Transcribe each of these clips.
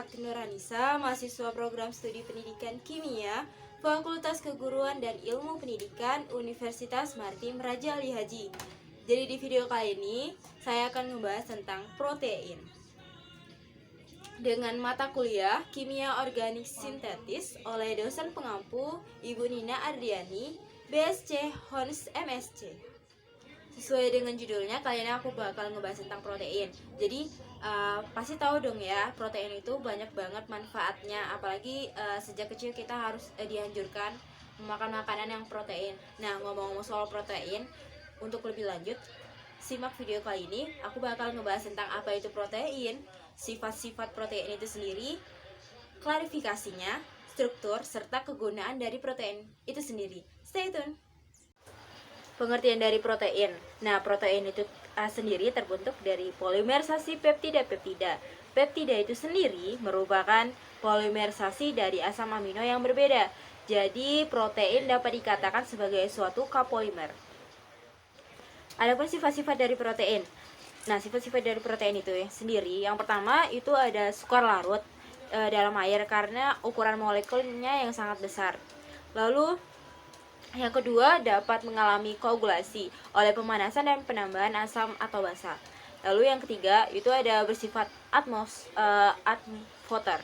Sakti Nuranisa, mahasiswa program studi pendidikan kimia, Fakultas Keguruan dan Ilmu Pendidikan Universitas Maritim Raja Ali Haji. Jadi di video kali ini, saya akan membahas tentang protein. Dengan mata kuliah Kimia Organik Sintetis oleh dosen pengampu Ibu Nina Ardiani, BSc Hons MSc. Sesuai dengan judulnya, kali ini aku bakal ngebahas tentang protein. Jadi pasti tahu dong ya, protein itu banyak banget manfaatnya. Apalagi sejak kecil kita harus dianjurkan memakan makanan yang protein. Nah, ngomong-ngomong soal protein, untuk lebih lanjut, simak video kali ini. Aku bakal ngebahas tentang apa itu protein, sifat-sifat protein itu sendiri, klarifikasinya, struktur, serta kegunaan dari protein itu sendiri. Stay tune! Pengertian dari protein. Nah, protein itu sendiri terbentuk dari polimerisasi peptida-peptida. Peptida itu sendiri merupakan polimerisasi dari asam amino yang berbeda. Jadi, protein dapat dikatakan sebagai suatu copolimer. Adapun sifat-sifat dari protein. Nah, sifat-sifat dari protein itu sendiri, yang pertama itu ada sukar larut dalam air karena ukuran molekulnya yang sangat besar. Lalu yang kedua, dapat mengalami koagulasi oleh pemanasan dan penambahan asam atau basa. Lalu yang ketiga, itu ada bersifat advoter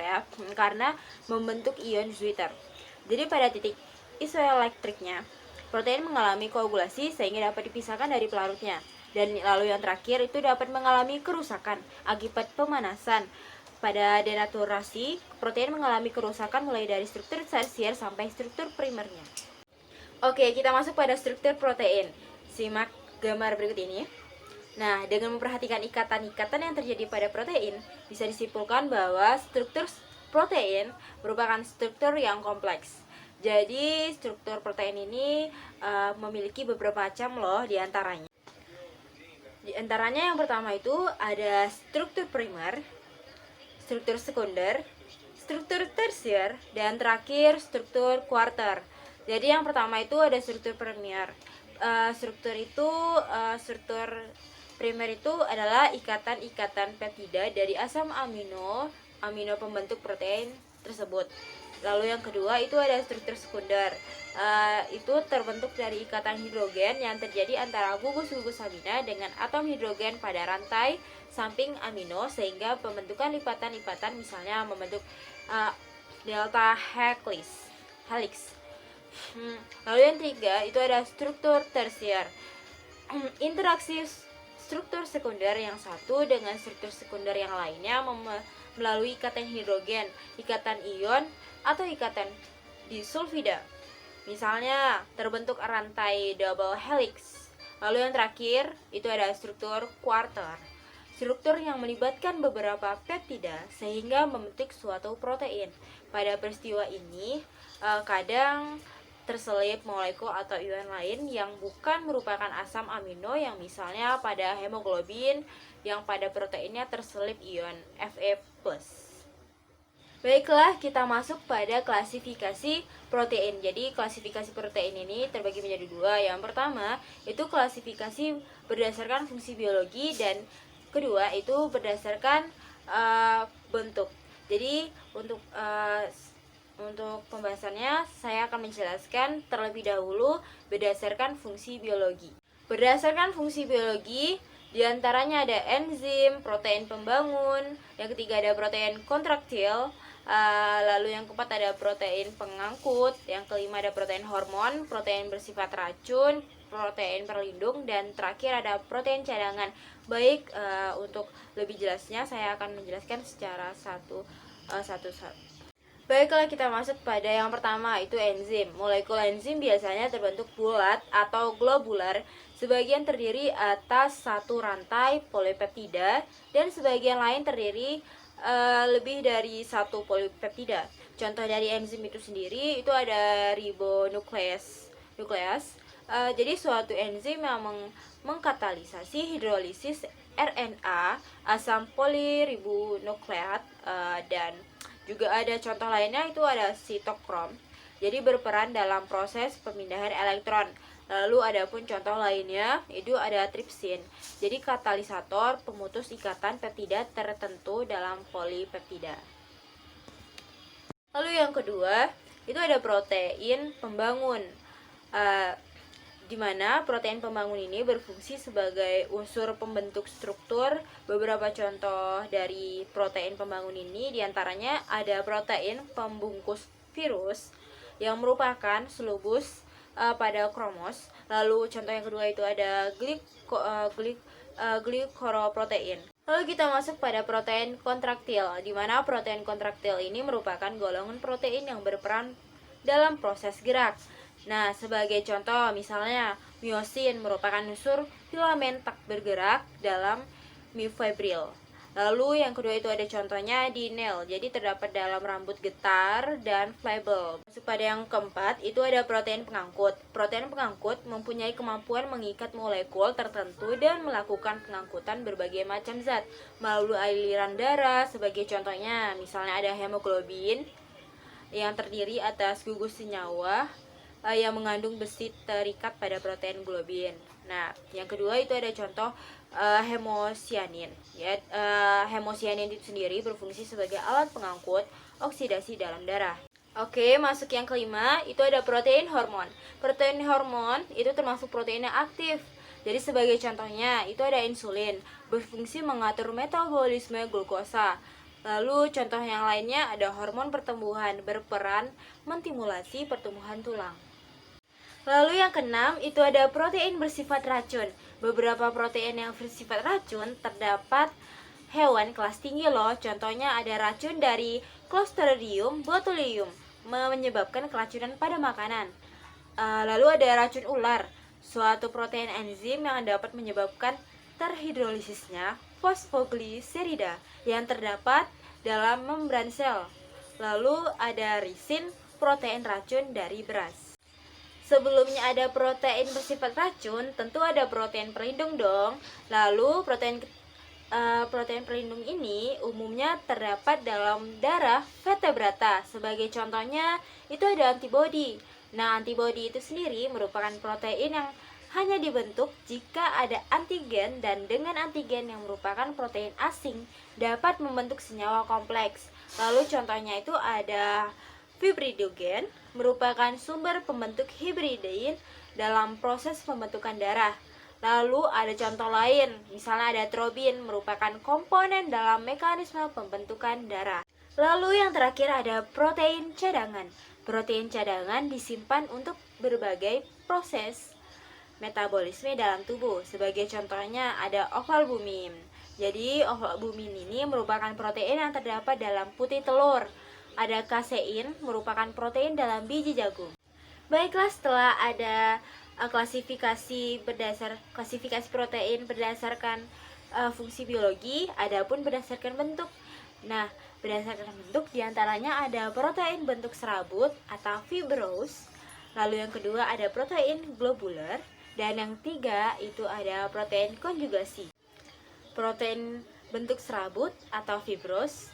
ya, karena membentuk ion Zwitter. Jadi pada titik isoelektriknya, protein mengalami koagulasi sehingga dapat dipisahkan dari pelarutnya. Dan lalu yang terakhir, itu dapat mengalami kerusakan akibat pemanasan. Pada denaturasi, protein mengalami kerusakan mulai dari struktur tersier sampai struktur primernya. Oke, kita masuk pada struktur protein. Simak gambar berikut ini. Nah, dengan memperhatikan ikatan-ikatan yang terjadi pada protein, bisa disimpulkan bahwa struktur protein merupakan struktur yang kompleks. Jadi, struktur protein ini memiliki beberapa macam loh diantaranya. Di antaranya yang pertama itu ada struktur primer, struktur sekunder, struktur tersier, dan terakhir struktur kuarter. Jadi yang pertama itu ada struktur primer. Struktur primer itu adalah ikatan-ikatan peptida dari asam amino pembentuk protein tersebut. Lalu yang kedua itu ada struktur sekunder. Itu terbentuk dari ikatan hidrogen yang terjadi antara gugus-gugus amina dengan atom hidrogen pada rantai samping amino sehingga pembentukan lipatan-lipatan misalnya membentuk delta helix. Lalu yang ketiga itu ada struktur tersier. Interaksi struktur sekunder yang satu dengan struktur sekunder yang lainnya melalui ikatan hidrogen, ikatan ion, atau ikatan disulfida. Misalnya terbentuk rantai double helix. Lalu yang terakhir itu ada struktur kuarter. Struktur yang melibatkan beberapa peptida sehingga membentuk suatu protein. Pada peristiwa ini kadang terselip molekul atau ion lain yang bukan merupakan asam amino yang misalnya pada hemoglobin yang pada proteinnya terselip ion Fe+. Baiklah, kita masuk pada klasifikasi protein. Jadi klasifikasi protein ini terbagi menjadi dua. Yang pertama itu klasifikasi berdasarkan fungsi biologi dan kedua itu berdasarkan bentuk. Jadi untuk pembahasannya, saya akan menjelaskan terlebih dahulu berdasarkan fungsi biologi. Berdasarkan fungsi biologi, diantaranya ada enzim, protein pembangun, yang ketiga ada protein kontraktil, lalu yang keempat ada protein pengangkut, yang kelima ada protein hormon, protein bersifat racun, protein perlindung, dan terakhir ada protein cadangan. Baik, untuk lebih jelasnya saya akan menjelaskan secara satu. Baiklah, kita masuk pada yang pertama, itu enzim. Molekul enzim biasanya terbentuk bulat atau globular, sebagian terdiri atas satu rantai polipeptida dan sebagian lain terdiri lebih dari satu polipeptida. Contoh dari enzim itu sendiri itu ada ribonukleas. Jadi suatu enzim yang mengkatalisasi hidrolisis RNA asam poliribonukleat dan juga ada contoh lainnya itu ada sitokrom. Jadi berperan dalam proses pemindahan elektron. Lalu adapun contoh lainnya itu ada tripsin. Jadi katalisator pemutus ikatan peptida tertentu dalam polipeptida. Lalu yang kedua itu ada protein pembangun. Di mana protein pembangun ini berfungsi sebagai unsur pembentuk struktur. Beberapa contoh dari protein pembangun ini diantaranya ada protein pembungkus virus yang merupakan selubus pada kromos. Lalu contoh yang kedua itu ada glikoroprotein. Lalu kita masuk pada protein kontraktil, di mana protein kontraktil ini merupakan golongan protein yang berperan dalam proses gerak. Nah, sebagai contoh misalnya miosin merupakan unsur filamen tak bergerak dalam miofibril. Lalu yang kedua itu ada contohnya di nail, jadi terdapat dalam rambut getar dan flabel. Masuk pada yang keempat itu ada protein pengangkut. Protein pengangkut mempunyai kemampuan mengikat molekul tertentu dan melakukan pengangkutan berbagai macam zat melalui aliran darah. Sebagai contohnya misalnya ada hemoglobin yang terdiri atas gugus senyawa yang mengandung besi terikat pada protein globin. Nah, yang kedua itu ada contoh hemosianin. Ya, hemosianin itu sendiri berfungsi sebagai alat pengangkut oksidasi dalam darah. Oke, masuk yang kelima itu ada protein hormon. Protein hormon itu termasuk protein yang aktif. Jadi sebagai contohnya itu ada insulin, berfungsi mengatur metabolisme glukosa. Lalu contoh yang lainnya ada hormon pertumbuhan, berperan menstimulasi pertumbuhan tulang. Lalu yang keenam itu ada protein bersifat racun. Beberapa protein yang bersifat racun terdapat hewan kelas tinggi loh. Contohnya ada racun dari Clostridium botulinum menyebabkan keracunan pada makanan. Lalu ada racun ular, suatu protein enzim yang dapat menyebabkan terhidrolisisnya fosfogliserida yang terdapat dalam membran sel. Lalu ada risin, protein racun dari beras. Sebelumnya ada protein bersifat racun, tentu ada protein pelindung dong. Lalu protein pelindung ini umumnya terdapat dalam darah vertebrata. Sebagai contohnya itu ada antibodi. Nah, antibodi itu sendiri merupakan protein yang hanya dibentuk jika ada antigen, dan dengan antigen yang merupakan protein asing dapat membentuk senyawa kompleks. Lalu contohnya itu ada fibridogen, merupakan sumber pembentuk hibridin dalam proses pembentukan darah. Lalu ada contoh lain, misalnya ada trobin, merupakan komponen dalam mekanisme pembentukan darah. Lalu yang terakhir ada protein cadangan. Protein cadangan disimpan untuk berbagai proses metabolisme dalam tubuh. Sebagai contohnya ada ovalbumin. Jadi ovalbumin ini merupakan protein yang terdapat dalam putih telur. Ada kasein, merupakan protein dalam biji jagung. Baiklah, setelah ada klasifikasi protein berdasarkan fungsi biologi, adapun berdasarkan bentuk. Nah, berdasarkan bentuk diantaranya ada protein bentuk serabut atau fibrous. Lalu yang kedua ada protein globular, dan yang ketiga itu ada protein konjugasi. Protein bentuk serabut atau fibrous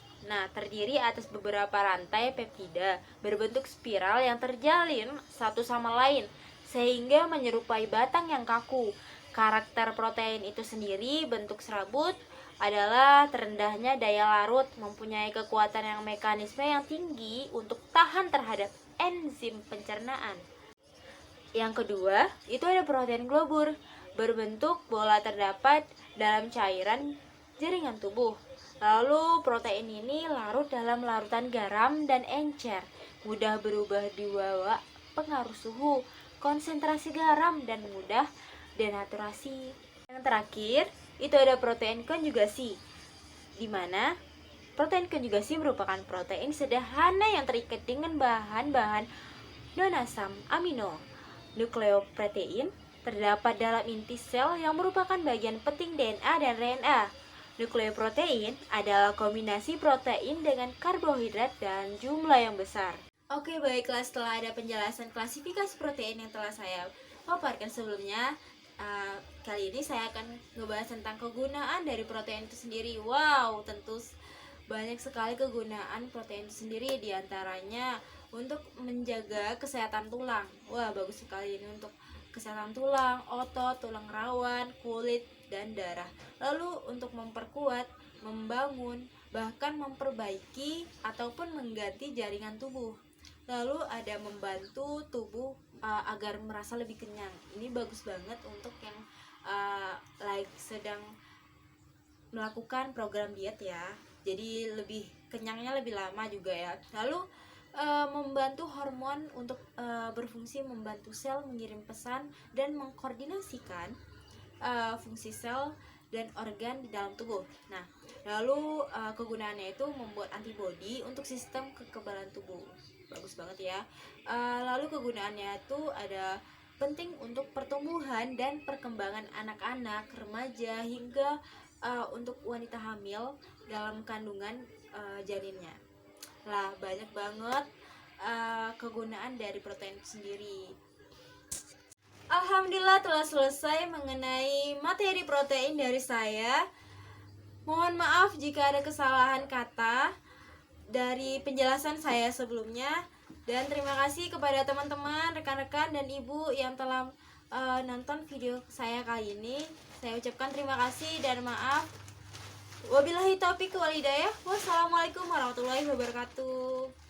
terdiri atas beberapa rantai peptida berbentuk spiral yang terjalin satu sama lain sehingga menyerupai batang yang kaku. Karakter protein itu sendiri bentuk serabut adalah terendahnya daya larut, mempunyai kekuatan yang mekanisme yang tinggi untuk tahan terhadap enzim pencernaan. Yang kedua, itu ada protein globur, berbentuk bola terdapat dalam cairan jaringan tubuh. Lalu protein ini larut dalam larutan garam dan encer, mudah berubah di bawah pengaruh suhu, konsentrasi garam, dan mudah denaturasi. Yang terakhir, itu ada protein konjugasi, di mana protein konjugasi merupakan protein sederhana yang terikat dengan bahan-bahan non-asam amino. Nukleoprotein terdapat dalam inti sel yang merupakan bagian penting DNA dan RNA. Nukleoprotein adalah kombinasi protein dengan karbohidrat dan jumlah yang besar. Oke, baiklah, setelah ada penjelasan klasifikasi protein yang telah saya paparkan sebelumnya, kali ini saya akan ngebahas tentang kegunaan dari protein itu sendiri. Wow, tentu banyak sekali kegunaan protein itu sendiri, diantaranya untuk menjaga kesehatan tulang. Wah, bagus sekali ini untuk kesehatan tulang, otot, tulang rawan, kulit, dan darah. Lalu untuk memperkuat, membangun, bahkan memperbaiki ataupun mengganti jaringan tubuh. Lalu ada membantu tubuh agar merasa lebih kenyang. Ini bagus banget untuk yang sedang melakukan program diet ya. Jadi lebih kenyangnya lebih lama juga ya. Lalu membantu hormon untuk berfungsi, membantu sel mengirim pesan dan mengkoordinasikan fungsi sel dan organ di dalam tubuh. Nah, lalu kegunaannya itu membuat antibodi untuk sistem kekebalan tubuh. Bagus banget ya. Lalu kegunaannya itu ada penting untuk pertumbuhan dan perkembangan anak-anak, remaja hingga untuk wanita hamil dalam kandungan janinnya. Lah, banyak banget kegunaan dari protein itu sendiri. Alhamdulillah telah selesai mengenai materi protein dari saya. Mohon maaf jika ada kesalahan kata dari penjelasan saya sebelumnya. Dan terima kasih kepada teman-teman, rekan-rekan, dan ibu yang telah nonton video saya kali ini. Saya ucapkan terima kasih dan maaf. Wabillahi taufiq wal hidayah. Wassalamualaikum warahmatullahi wabarakatuh.